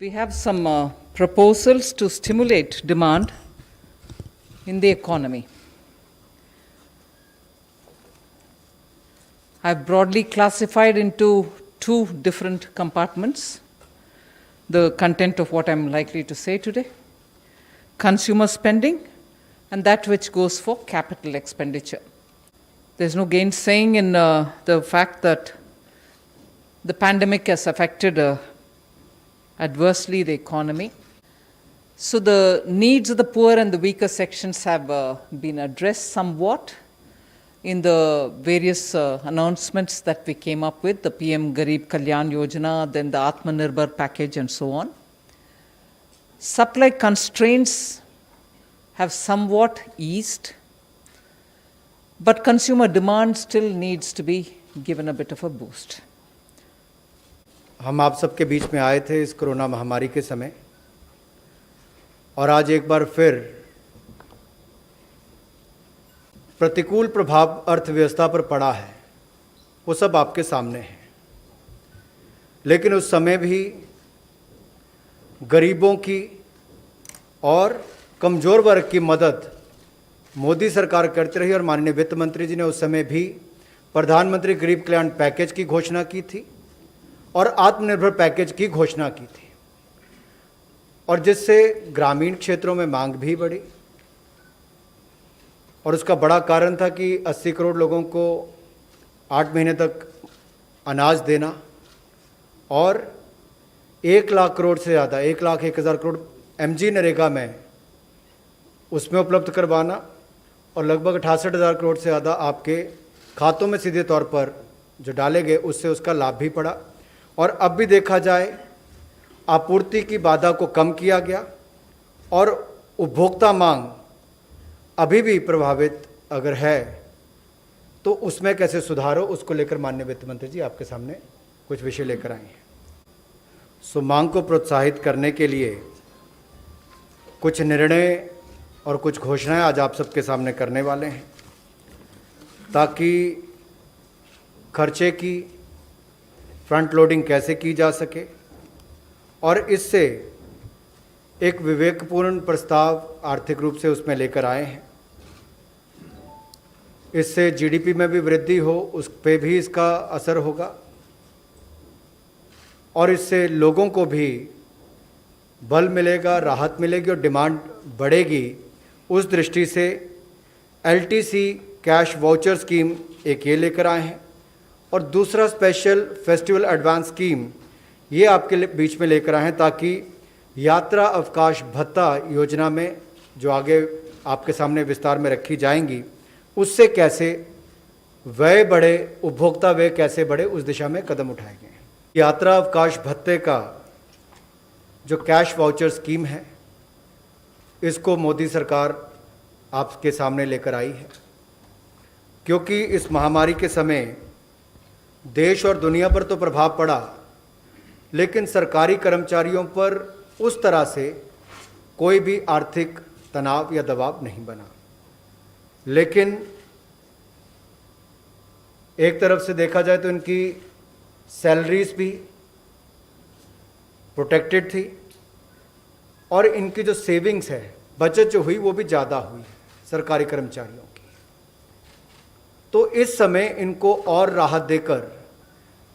We have some proposals to stimulate demand in the economy. I've broadly classified into two different compartments the content of what I'm likely to say today: consumer spending and that which goes for capital expenditure. There's no gainsaying in the fact that the pandemic has affected adversely the economy. So the needs of the poor and the weaker sections have been addressed somewhat in the various announcements that we came up with, the PM Garib Kalyan Yojana, then the Atmanirbhar package and so on. Supply constraints have somewhat eased, but consumer demand still needs to be given a bit of a boost. हम आप सबके बीच में आए थे इस corona महामारी के समय, और आज एक बार फिर प्रतिकूल प्रभाव अर्थव्यवस्था पर पड़ा है, वो सब आपके सामने है। लेकिन उस समय भी गरीबों की और कमज़ोर वर्ग की मदद मोदी सरकार करती रही, और माननीय वित्त मंत्री जी ने उस समय भी प्रधानमंत्री गरीब कल्याण पैकेज की घोषणा की थी और आत्मनिर्भर पैकेज की घोषणा की थी, और जिससे ग्रामीण क्षेत्रों में मांग भी बढ़ी। और उसका बड़ा कारण था कि 80 करोड़ लोगों को 8 महीने तक अनाज देना और 1 लाख करोड़ से ज़्यादा 1,01,000 करोड़ MG नरेगा में उसमें उपलब्ध करवाना, और लगभग 68,000 करोड़ से ज़्यादा आपके खातों में सीधे तौर पर जो डाले गए, उससे उसका लाभ भी पड़ा। और अब भी देखा जाए, आपूर्ति की बाधा को कम किया गया और उपभोक्ता मांग अभी भी प्रभावित अगर है तो उसमें कैसे सुधार हो, उसको लेकर माननीय वित्त मंत्री जी आपके सामने कुछ विषय लेकर आए हैं। सो मांग को प्रोत्साहित करने के लिए कुछ निर्णय और कुछ घोषणाएं आज आप सबके सामने करने वाले हैं, ताकि खर्चे की फ्रंट लोडिंग कैसे की जा सके, और इससे एक विवेकपूर्ण प्रस्ताव आर्थिक रूप से उसमें लेकर आए हैं। इससे GDP में भी वृद्धि हो, उस पे भी इसका असर होगा, और इससे लोगों को भी बल मिलेगा, राहत मिलेगी और डिमांड बढ़ेगी। उस दृष्टि से LTC कैश वाउचर स्कीम एक ये लेकर आए हैं, और दूसरा स्पेशल फेस्टिवल एडवांस स्कीम ये आपके बीच में लेकर आए हैं, ताकि यात्रा अवकाश भत्ता योजना में जो आगे आपके सामने विस्तार में रखी जाएंगी, उससे कैसे व्यय बढ़े, उपभोक्ता व्यय कैसे बढ़े, उस दिशा में कदम उठाए गए हैं। यात्रा अवकाश भत्ते का जो कैश वाउचर स्कीम है, इसको मोदी सरकार आपके सामने लेकर आई है, क्योंकि इस महामारी के समय देश और दुनिया पर तो प्रभाव पड़ा, लेकिन सरकारी कर्मचारियों पर उस तरह से कोई भी आर्थिक तनाव या दबाव नहीं बना। लेकिन एक तरफ से देखा जाए तो इनकी सैलरीज भी प्रोटेक्टेड थी, और इनकी जो सेविंग्स है, बचत जो हुई, वो भी ज़्यादा हुई सरकारी कर्मचारियों की। तो इस समय इनको और राहत देकर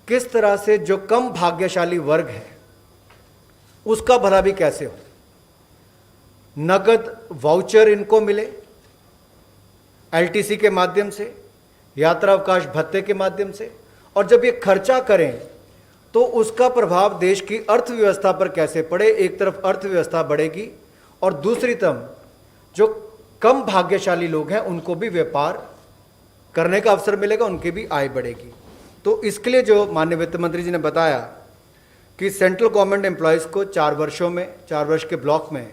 किस तरह से जो कम भाग्यशाली वर्ग है उसका भला भी कैसे हो, नगद वाउचर इनको मिले LTC के माध्यम से, यात्रा अवकाश भत्ते के माध्यम से, और जब ये खर्चा करें तो उसका प्रभाव देश की अर्थव्यवस्था पर कैसे पड़े। एक तरफ अर्थव्यवस्था बढ़ेगी और दूसरी तरफ जो कम भाग्यशाली लोग हैं उनको भी व्यापार करने का अवसर मिलेगा, उनकी भी आय बढ़ेगी। तो इसके लिए जो माननीय वित्त मंत्री जी ने बताया कि सेंट्रल गवर्नमेंट एम्प्लॉयज़ को 4 वर्षों में 4 वर्ष के ब्लॉक में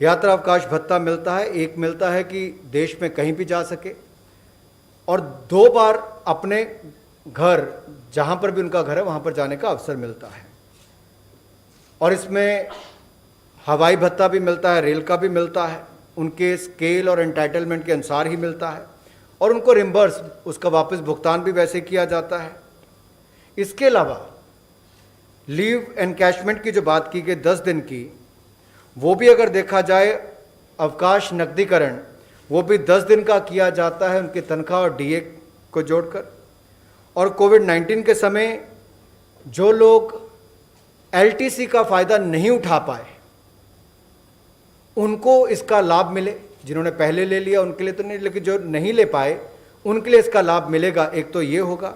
यात्रा अवकाश भत्ता मिलता है। एक मिलता है कि देश में कहीं भी जा सके, और 2 बार अपने घर, जहाँ पर भी उनका घर है, वहाँ पर जाने का अवसर मिलता है। और इसमें हवाई भत्ता भी मिलता है, रेल का भी मिलता है, उनके स्केल और एंटाइटलमेंट के अनुसार ही मिलता है, और उनको रिम्बर्स, उसका वापस भुगतान भी वैसे किया जाता है। इसके अलावा लीव एनकैशमेंट की जो बात की गई 10 दिन की, वो भी अगर देखा जाए अवकाश नकदीकरण, वो भी 10 दिन का किया जाता है उनकी तनख्वाह और डीए को जोड़कर। और कोविड-19 के समय जो लोग एलटीसी का फ़ायदा नहीं उठा पाए उनको इसका लाभ मिले। जिन्होंने पहले ले लिया उनके लिए तो नहीं, लेकिन जो नहीं ले पाए उनके लिए इसका लाभ मिलेगा। एक तो ये होगा,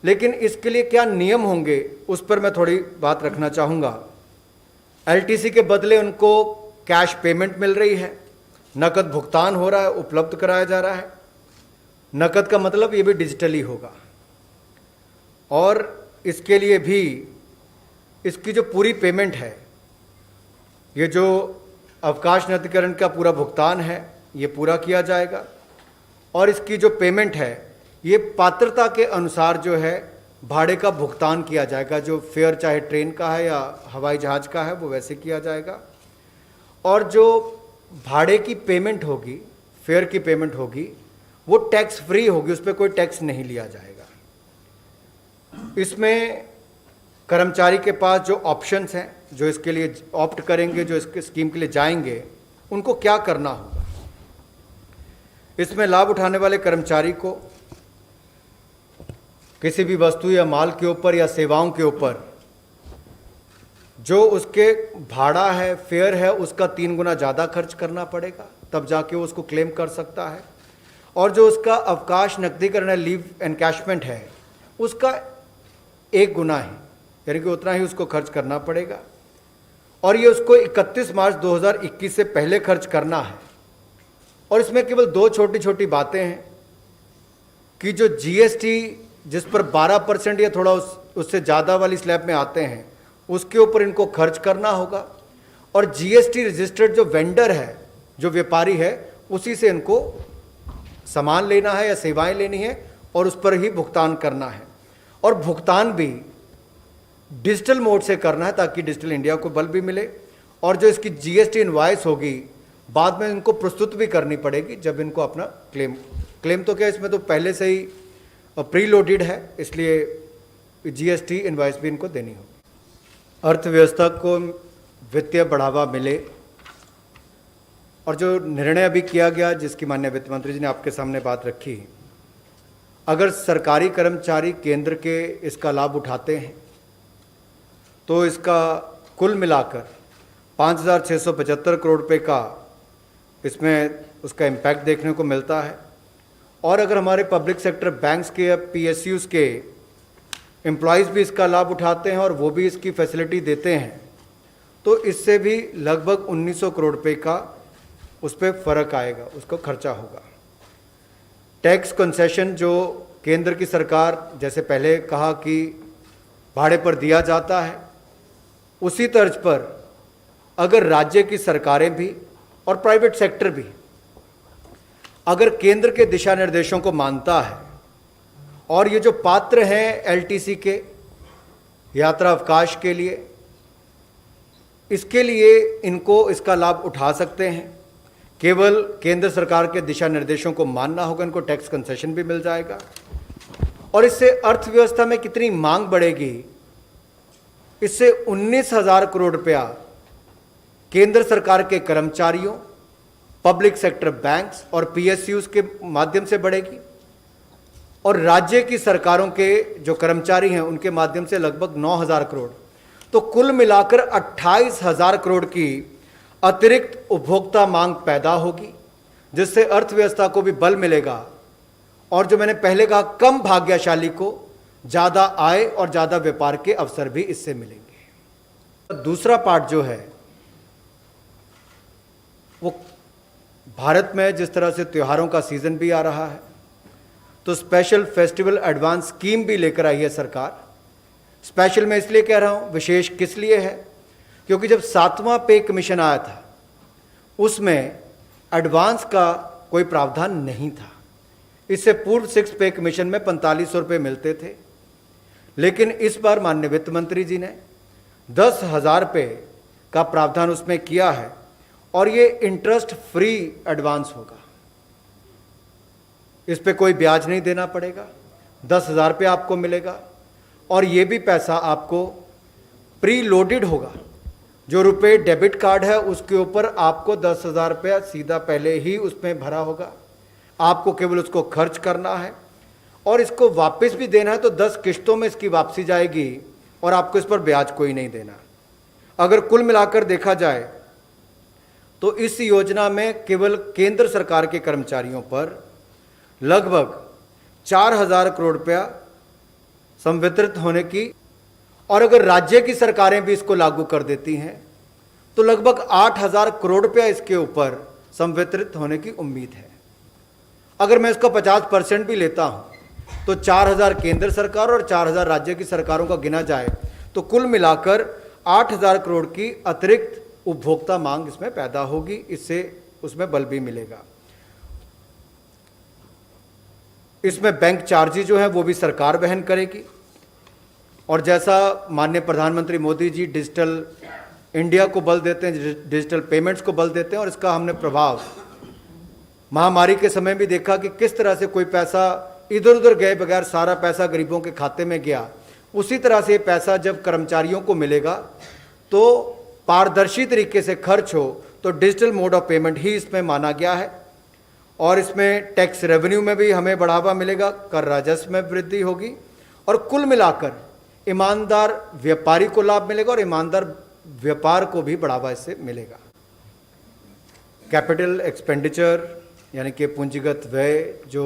लेकिन इसके लिए क्या नियम होंगे उस पर मैं थोड़ी बात रखना चाहूँगा। एलटीसी के बदले उनको कैश पेमेंट मिल रही है, नकद भुगतान हो रहा है, उपलब्ध कराया जा रहा है। नकद का मतलब ये भी डिजिटली होगा। और इसके लिए भी इसकी जो पूरी पेमेंट है, ये जो अवकाश नकदीकरण का पूरा भुगतान है, ये पूरा किया जाएगा। और इसकी जो पेमेंट है, ये पात्रता के अनुसार जो है भाड़े का भुगतान किया जाएगा। जो फेयर चाहे ट्रेन का है या हवाई जहाज़ का है वो वैसे किया जाएगा। और जो भाड़े की पेमेंट होगी, फेयर की पेमेंट होगी, वो टैक्स फ्री होगी, उस पर कोई टैक्स नहीं लिया जाएगा। इसमें कर्मचारी के पास जो ऑप्शंस हैं, जो इसके लिए ऑप्ट करेंगे, जो इसके स्कीम के लिए जाएंगे, उनको क्या करना होगा। इसमें लाभ उठाने वाले कर्मचारी को किसी भी वस्तु या माल के ऊपर या सेवाओं के ऊपर जो उसके भाड़ा है, फेयर है, उसका 3 गुना ज़्यादा खर्च करना पड़ेगा, तब जाके वो उसको क्लेम कर सकता है। और जो उसका अवकाश नकदीकरण है, लीव एनकैशमेंट है, उसका 1 गुना है, यानी कि उतना ही उसको खर्च करना पड़ेगा। और ये उसको 31 मार्च 2021 से पहले खर्च करना है। और इसमें केवल 2 छोटी छोटी बातें हैं कि जो जीएसटी जिस पर 12% या थोड़ा उससे ज़्यादा वाली स्लैब में आते हैं, उसके ऊपर इनको खर्च करना होगा। और जीएसटी रजिस्टर्ड जो वेंडर है, जो व्यापारी है, उसी से इनको सामान लेना है या सेवाएं लेनी है और उस पर ही भुगतान करना है। और भुगतान भी डिजिटल मोड से करना है ताकि डिजिटल इंडिया को बल भी मिले। और जो इसकी जीएसटी इनवॉइस होगी बाद में इनको प्रस्तुत भी करनी पड़ेगी जब इनको अपना क्लेम तो क्या, इसमें तो पहले से ही प्री लोडेड है, इसलिए जीएसटी इनवॉइस भी इनको देनी होगी। अर्थव्यवस्था को वित्तीय बढ़ावा मिले, और जो निर्णय अभी किया गया, जिसकी माननीय वित्त मंत्री जी ने आपके सामने बात रखी, अगर सरकारी कर्मचारी केंद्र के इसका लाभ उठाते हैं तो इसका कुल मिलाकर 5,675 करोड़ रुपये का इसमें उसका इम्पैक्ट देखने को मिलता है। और अगर हमारे पब्लिक सेक्टर बैंक्स के या पीएसयूज़ के एम्प्लॉयज़ भी इसका लाभ उठाते हैं और वो भी इसकी फैसिलिटी देते हैं, तो इससे भी लगभग 1900 करोड़ रुपये का उस पर फ़र्क आएगा, उसको खर्चा होगा। टैक्स कंसेशन जो केंद्र की सरकार, जैसे पहले कहा कि भाड़े पर दिया जाता है, उसी तर्ज पर अगर राज्य की सरकारें भी और प्राइवेट सेक्टर भी अगर केंद्र के दिशा निर्देशों को मानता है और ये जो पात्र हैं एलटीसी के यात्रा अवकाश के लिए, इसके लिए इनको इसका लाभ उठा सकते हैं। केवल केंद्र सरकार के दिशा निर्देशों को मानना होगा, इनको टैक्स कंसेशन भी मिल जाएगा। और इससे अर्थव्यवस्था में कितनी मांग बढ़ेगी, इससे 19,000 करोड़ रुपया केंद्र सरकार के कर्मचारियों, पब्लिक सेक्टर बैंक्स और पीएसयूज़ के माध्यम से बढ़ेगी, और राज्य की सरकारों के जो कर्मचारी हैं उनके माध्यम से लगभग 9,000 करोड़। तो कुल मिलाकर 28,000 करोड़ की अतिरिक्त उपभोक्ता मांग पैदा होगी, जिससे अर्थव्यवस्था को भी बल मिलेगा। और जो मैंने पहले कहा, कम भाग्यशाली को ज़्यादा आय और ज़्यादा व्यापार के अवसर भी इससे मिलेंगे। दूसरा पार्ट जो है वो भारत में जिस तरह से त्योहारों का सीज़न भी आ रहा है, तो स्पेशल फेस्टिवल एडवांस स्कीम भी लेकर आई है सरकार। स्पेशल मैं इसलिए कह रहा हूँ, विशेष किस लिए है, क्योंकि जब 7वां पे कमीशन आया था उसमें एडवांस का कोई प्रावधान नहीं था। इससे पूर्व 6 पे कमीशन में 4500 रुपये मिलते थे, लेकिन इस बार माननीय वित्त मंत्री जी ने 10,000 रुपये का प्रावधान उसमें किया है, और ये इंटरेस्ट फ्री एडवांस होगा। इस पे कोई ब्याज नहीं देना पड़ेगा, 10,000 रुपये आपको मिलेगा। और ये भी पैसा आपको प्री लोडेड होगा। जो रुपए डेबिट कार्ड है उसके ऊपर आपको 10,000 रुपया सीधा पहले ही उसमें भरा होगा, आपको केवल उसको खर्च करना है और इसको वापस भी देना है तो 10 किश्तों में इसकी वापसी जाएगी और आपको इस पर ब्याज कोई नहीं देना। अगर कुल मिलाकर देखा जाए तो इस योजना में केवल केंद्र सरकार के कर्मचारियों पर लगभग 4,000 करोड़ रुपया संवितरित होने की, और अगर राज्य की सरकारें भी इसको लागू कर देती हैं तो लगभग 8,000 करोड़ रुपया इसके ऊपर संवितरित होने की उम्मीद है। अगर मैं इसका 50% भी लेता हूं तो 4,000 केंद्र सरकार और 4,000 राज्य की सरकारों का गिना जाए तो कुल मिलाकर 8,000 करोड़ की अतिरिक्त उपभोक्ता मांग इसमें पैदा होगी। इससे उसमें बल भी मिलेगा। इसमें बैंक चार्जेज जो है वो भी सरकार वहन करेगी, और जैसा माननीय प्रधानमंत्री मोदी जी डिजिटल इंडिया को बल देते हैं, डिजिटल पेमेंट्स को बल देते हैं, और इसका हमने प्रभाव महामारी के समय भी देखा कि किस तरह से कोई पैसा इधर उधर गए बगैर सारा पैसा गरीबों के खाते में गया। उसी तरह से पैसा जब कर्मचारियों को मिलेगा तो पारदर्शी तरीके से खर्च हो तो डिजिटल मोड ऑफ पेमेंट ही इसमें माना गया है। और इसमें टैक्स रेवेन्यू में भी हमें बढ़ावा मिलेगा, कर राजस्व में वृद्धि होगी, और कुल मिलाकर ईमानदार व्यापारी को लाभ मिलेगा और ईमानदार व्यापार को भी बढ़ावा इससे मिलेगा। कैपिटल एक्सपेंडिचर यानी कि पूंजीगत व्यय जो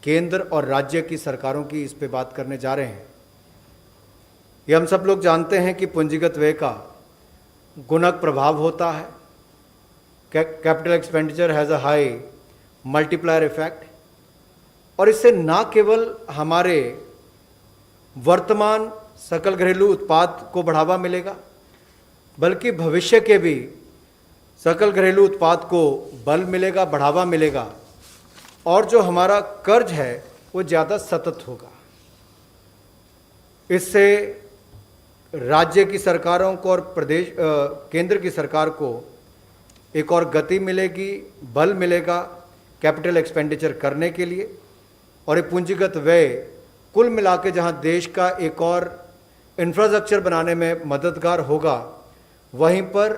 केंद्र और राज्य की सरकारों की इस पे बात करने जा रहे हैं, ये हम सब लोग जानते हैं कि पूंजीगत व्यय का गुणक प्रभाव होता है। Capital expenditure has a high multiplier effect, और इससे ना केवल हमारे वर्तमान सकल घरेलू उत्पाद को बढ़ावा मिलेगा बल्कि भविष्य के भी सकल घरेलू उत्पाद को बल मिलेगा, बढ़ावा मिलेगा, और जो हमारा कर्ज है वो ज़्यादा सतत होगा। इससे राज्य की सरकारों को और केंद्र की सरकार को एक और गति मिलेगी, बल मिलेगा कैपिटल एक्सपेंडिचर करने के लिए। और ये पूंजीगत व्यय कुल मिला के जहाँ देश का एक और इंफ्रास्ट्रक्चर बनाने में मददगार होगा, वहीं पर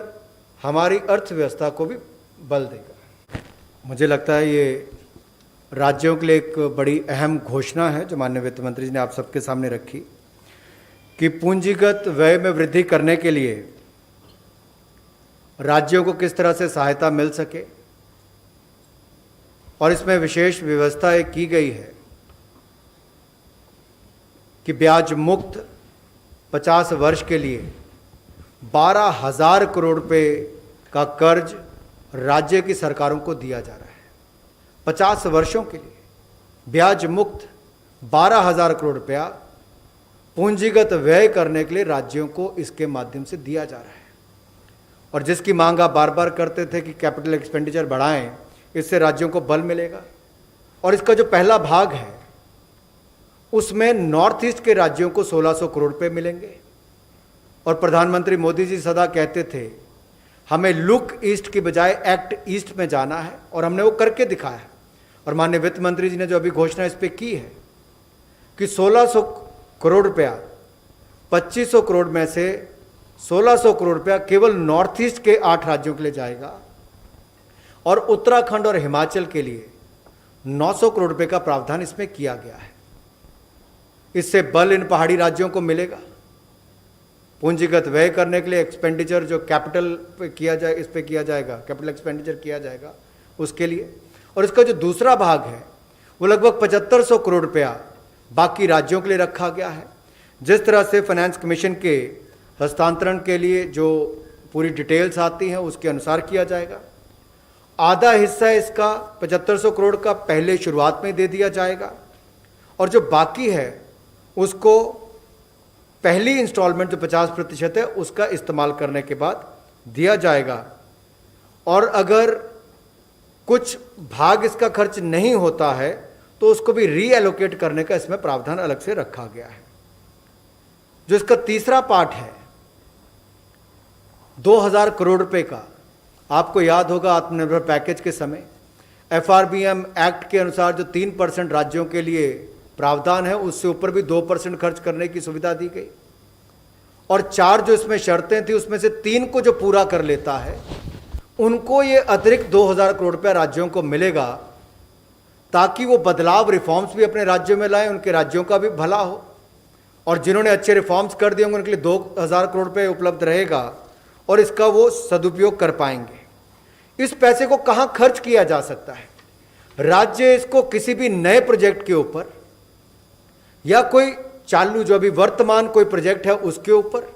हमारी अर्थव्यवस्था को भी बल देगा। मुझे लगता है ये राज्यों के लिए एक बड़ी अहम घोषणा है जो माननीय वित्त मंत्री जी ने आप सबके सामने रखी कि पूंजीगत व्यय में वृद्धि करने के लिए राज्यों को किस तरह से सहायता मिल सके, और इसमें विशेष व्यवस्था एक की गई है कि ब्याज मुक्त 50 वर्ष के लिए 12,000 करोड़ रुपए का कर्ज राज्य की सरकारों को दिया जा रहा है। 50 वर्षों के लिए ब्याज मुक्त 12,000 करोड़ रुपया पूंजीगत व्यय करने के लिए राज्यों को इसके माध्यम से दिया जा रहा है। और जिसकी मांग आप बार बार करते थे कि कैपिटल एक्सपेंडिचर बढ़ाएं, इससे राज्यों को बल मिलेगा। और इसका जो पहला भाग है उसमें नॉर्थ ईस्ट के राज्यों को 1,600 करोड़ रुपए मिलेंगे। और प्रधानमंत्री मोदी जी सदा कहते थे हमें लुक ईस्ट की बजाय एक्ट ईस्ट में जाना है, और हमने वो करके दिखाया है। और माननीय वित्त मंत्री जी ने जो अभी घोषणा इस पर की है कि 1,600 करोड़ रुपया 2,500 करोड़ में से 1,600 करोड़ रुपया केवल नॉर्थ ईस्ट के 8 राज्यों के लिए जाएगा, और उत्तराखंड और हिमाचल के लिए 900 करोड़ रुपए का प्रावधान इसमें किया गया है। इससे बल इन पहाड़ी राज्यों को मिलेगा पूंजीगत व्यय करने के लिए। एक्सपेंडिचर जो कैपिटल पे किया जाए, इस पे किया जाएगा, कैपिटल एक्सपेंडिचर किया जाएगा उसके लिए। और इसका जो दूसरा भाग है वो लगभग 7,500 करोड़ रुपया बाकी राज्यों के लिए रखा गया है। जिस तरह से फाइनेंस कमीशन के हस्तांतरण के लिए जो पूरी डिटेल्स आती हैं उसके अनुसार किया जाएगा। आधा हिस्सा इसका 7,500 करोड़ का पहले शुरुआत में दे दिया जाएगा, और जो बाकी है उसको पहली इंस्टॉलमेंट जो 50% है उसका इस्तेमाल करने के बाद दिया जाएगा। और अगर कुछ भाग इसका खर्च नहीं होता है तो उसको भी रीएलोकेट करने का इसमें प्रावधान अलग से रखा गया है। जो इसका तीसरा पार्ट है 2,000 करोड़ रुपए का, आपको याद होगा आत्मनिर्भर पैकेज के समय FRBM एक्ट के अनुसार जो 3% राज्यों के लिए प्रावधान है उससे ऊपर भी 2% खर्च करने की सुविधा दी गई। और 4 जो इसमें शर्तें थी उसमें से 3 को जो पूरा कर लेता है उनको ये अतिरिक्त 2000 करोड़ रुपया राज्यों को मिलेगा, ताकि वो बदलाव रिफॉर्म्स भी अपने राज्यों में लाएं, उनके राज्यों का भी भला हो, और जिन्होंने अच्छे रिफॉर्म्स कर दिए होंगे उनके लिए 2000 करोड़ रुपये उपलब्ध रहेगा और इसका वो सदुपयोग कर पाएंगे। इस पैसे को कहाँ खर्च किया जा सकता है? राज्य इसको किसी भी नए प्रोजेक्ट के ऊपर या कोई चालू जो अभी वर्तमान कोई प्रोजेक्ट है उसके ऊपर,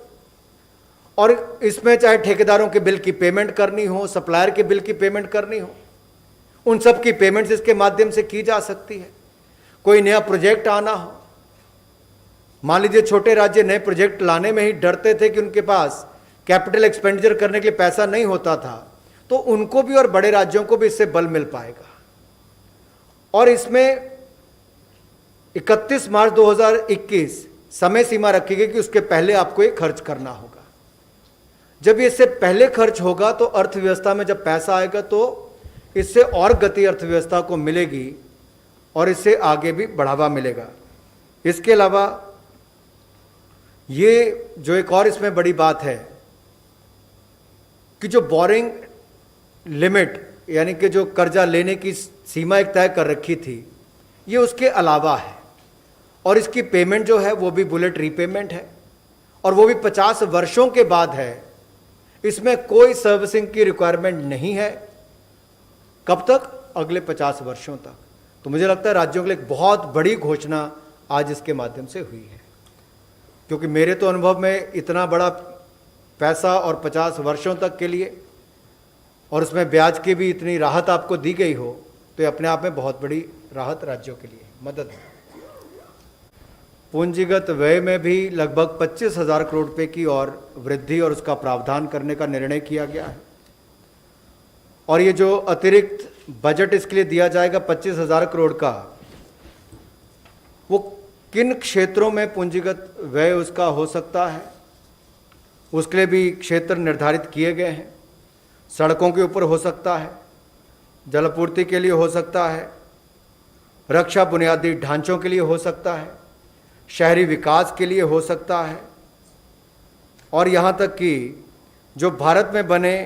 और इसमें चाहे ठेकेदारों के बिल की पेमेंट करनी हो, सप्लायर के बिल की पेमेंट करनी हो, उन सब की पेमेंट्स इसके माध्यम से की जा सकती है। कोई नया प्रोजेक्ट आना हो, मान लीजिए छोटे राज्य नए प्रोजेक्ट लाने में ही डरते थे कि उनके पास कैपिटल एक्सपेंडिचर करने के लिए पैसा नहीं होता था, तो उनको भी और बड़े राज्यों को भी इससे बल मिल पाएगा। और इसमें 31 मार्च 2021 समय सीमा रखी गई कि उसके पहले आपको ये खर्च करना होगा। जब ये इससे पहले खर्च होगा तो अर्थव्यवस्था में जब पैसा आएगा तो इससे और गति अर्थव्यवस्था को मिलेगी और इससे आगे भी बढ़ावा मिलेगा। इसके अलावा ये जो एक और इसमें बड़ी बात है कि जो बोरिंग लिमिट यानी कि जो कर्जा लेने की सीमा एक तय कर रखी थी, ये उसके अलावा है, और इसकी पेमेंट जो है वो भी बुलेट रीपेमेंट है, और वो भी 50 वर्षों के बाद है। इसमें कोई सर्विसिंग की रिक्वायरमेंट नहीं है। कब तक? अगले 50 वर्षों तक। तो मुझे लगता है राज्यों के लिए एक बहुत बड़ी घोषणा आज इसके माध्यम से हुई है, क्योंकि मेरे तो अनुभव में इतना बड़ा पैसा और 50 वर्षों तक के लिए, और उसमें ब्याज की भी इतनी राहत आपको दी गई हो, तो ये अपने आप में बहुत बड़ी राहत राज्यों के लिए मदद है। पूंजीगत व्यय में भी लगभग 25,000 करोड़ रुपए की और वृद्धि और उसका प्रावधान करने का निर्णय किया गया है। और ये जो अतिरिक्त बजट इसके लिए दिया जाएगा 25,000 करोड़ का, वो किन क्षेत्रों में पूंजीगत व्यय उसका हो सकता है, उसके लिए भी क्षेत्र निर्धारित किए गए हैं। सड़कों के ऊपर हो सकता है, जलापूर्ति के लिए हो सकता है, रक्षा बुनियादी ढांचों के लिए हो सकता है, शहरी विकास के लिए हो सकता है, और यहाँ तक कि जो भारत में बने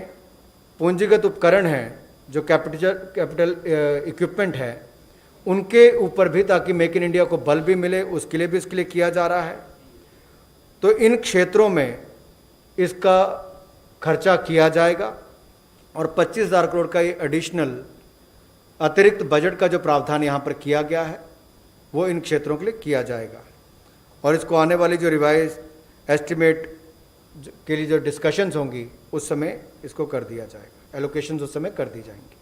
पूंजीगत उपकरण हैं, जो कैपिटल इक्विपमेंट है, उनके ऊपर भी, ताकि मेक इन इंडिया को बल भी मिले, उसके लिए भी इसके लिए किया जा रहा है। तो इन क्षेत्रों में इसका खर्चा किया जाएगा, और 25,000 करोड़ का ये एडिशनल अतिरिक्त बजट का जो प्रावधान यहाँ पर किया गया है वो इन क्षेत्रों के लिए किया जाएगा। और इसको आने वाली जो रिवाइज एस्टिमेट के लिए जो डिस्कशंस होंगी उस समय इसको कर दिया जाएगा, एलोकेशंस उस समय कर दी जाएंगी।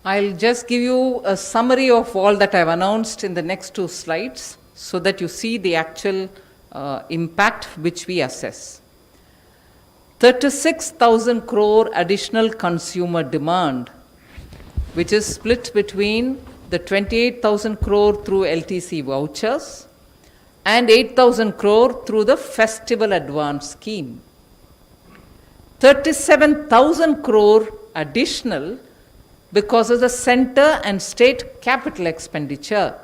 I'll just give you a summary of all that I've announced in the next 2 slides so that you see the actual impact which we assess. 36,000 crore additional consumer demand, which is split between the 28,000 crore through LTC vouchers and 8,000 crore through the festival advance scheme. 37,000 crore additional because of the center and state capital expenditure.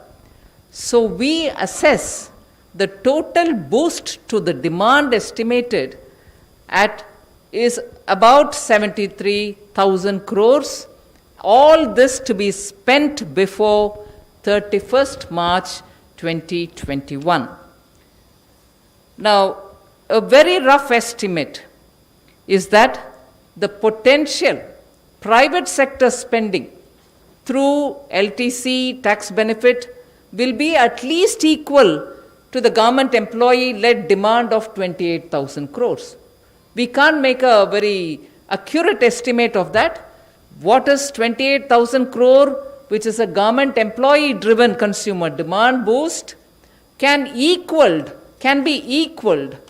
So we assess the total boost to the demand estimated at is about 73,000 crores. All this to be spent before 31st March 2021. Now, a very rough estimate is that the potential private sector spending through LTC tax benefit will be at least equal to the government employee-led demand of 28,000 crores. We can't make a very accurate estimate of that. What is 28,000 crore, which is a government employee-driven consumer demand boost, can be equaled.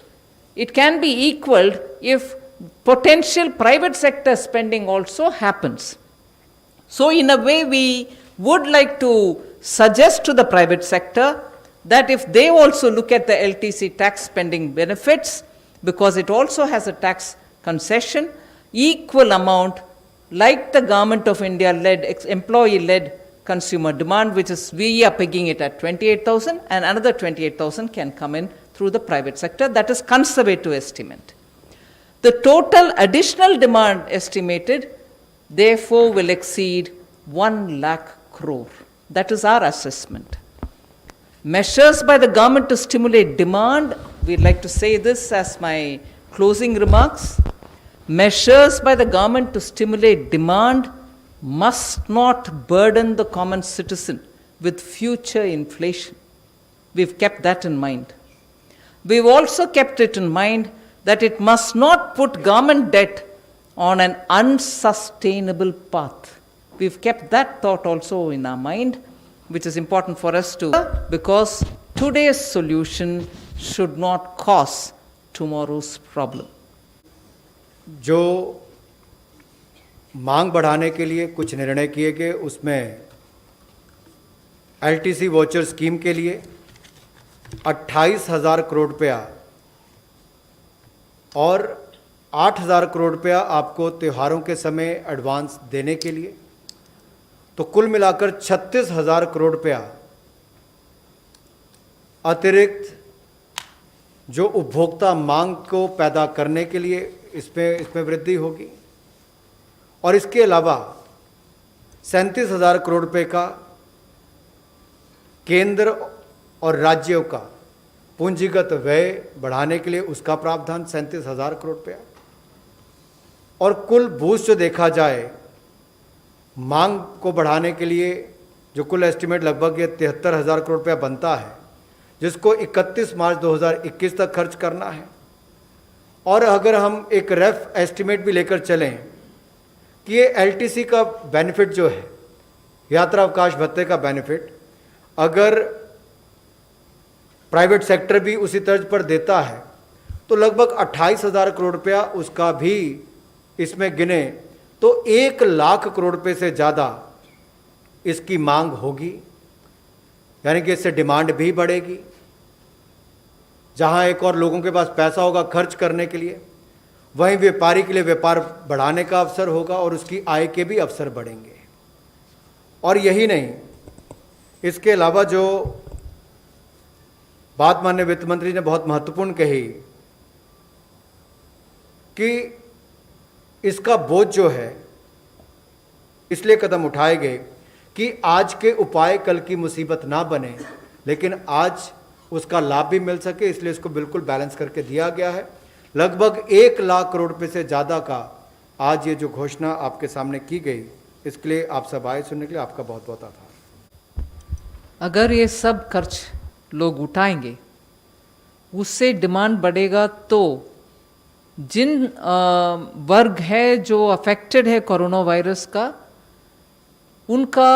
It can be equaled if potential private sector spending also happens. So in a way, we would like to suggest to the private sector that if they also look at the LTC tax spending benefits, because it also has a tax concession, equal amount like the Government of India led, employee led consumer demand, which is we are pegging it at 28,000, and another 28,000 can come in through the private sector. That is conservative estimate. The total additional demand estimated, therefore, will exceed 1 lakh crore. That is our assessment. Measures by the government to stimulate demand, we'd like to say this as my closing remarks. Measures by the government to stimulate demand must not burden the common citizen with future inflation. We've kept that in mind. We've also kept it in mind that it must not put government debt on an unsustainable path. We've kept that thought also in our mind, which is important for us to, because today's solution should not cause tomorrow's problem. जो मांग बढ़ाने के लिए कुछ निर्णय किए गए, उसमें एलटीसी वॉचर स्कीम के लिए 28,000 करोड़ रुपया और 8,000 करोड़ रुपया आपको त्योहारों के समय एडवांस देने के लिए, तो कुल मिलाकर 36,000 करोड़ रुपया अतिरिक्त जो उपभोक्ता मांग को पैदा करने के लिए इसमें वृद्धि होगी। और इसके अलावा 37,000 करोड़ रुपए का केंद्र और राज्यों का पूंजीगत व्यय बढ़ाने के लिए उसका प्रावधान 37,000 करोड़ रुपया। और कुल बूस्ट जो देखा जाए मांग को बढ़ाने के लिए, जो कुल एस्टिमेट लगभग ये 73,000 करोड़ रुपया बनता है, जिसको 31 मार्च 2021 तक खर्च करना है। और अगर हम एक रफ एस्टिमेट भी लेकर चलें कि ये एलटीसी का बेनिफिट जो है, यात्रा अवकाश भत्ते का बेनिफिट, अगर प्राइवेट सेक्टर भी उसी तर्ज पर देता है तो लगभग 28,000 करोड़ रुपया उसका भी इसमें गिने तो 1 लाख करोड़ रुपए से ज़्यादा इसकी मांग होगी। यानी कि इससे डिमांड भी बढ़ेगी। जहां एक और लोगों के पास पैसा होगा खर्च करने के लिए, वहीं व्यापारी के लिए व्यापार बढ़ाने का अवसर होगा और उसकी आय के भी अवसर बढ़ेंगे। और यही नहीं, इसके अलावा जो बात माननीय वित्त मंत्री ने बहुत महत्वपूर्ण कही कि इसका बोझ जो है, इसलिए कदम उठाए गए कि आज के उपाय कल की मुसीबत ना बने, लेकिन आज उसका लाभ भी मिल सके, इसलिए इसको बिल्कुल बैलेंस करके दिया गया है। लगभग 1 लाख करोड़ रुपए से ज़्यादा का आज ये जो घोषणा आपके सामने की गई, इसके लिए आप सब आए सुनने के लिए आपका बहुत बहुत आभार। अगर ये सब खर्च लोग उठाएंगे, उससे डिमांड बढ़ेगा, तो जिन वर्ग है जो अफेक्टेड है कोरोना वायरस का, उनका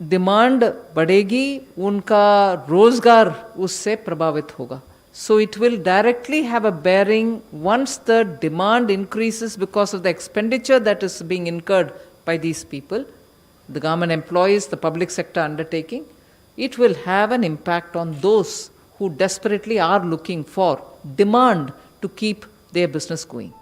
डिमांड बढ़ेगी, उनका रोजगार उससे प्रभावित होगा। So it will directly have a bearing once the demand increases because of the expenditure that is being incurred by these people, the government employees, the public sector undertaking. It will have an impact on those who desperately are looking for demand to keep their business going.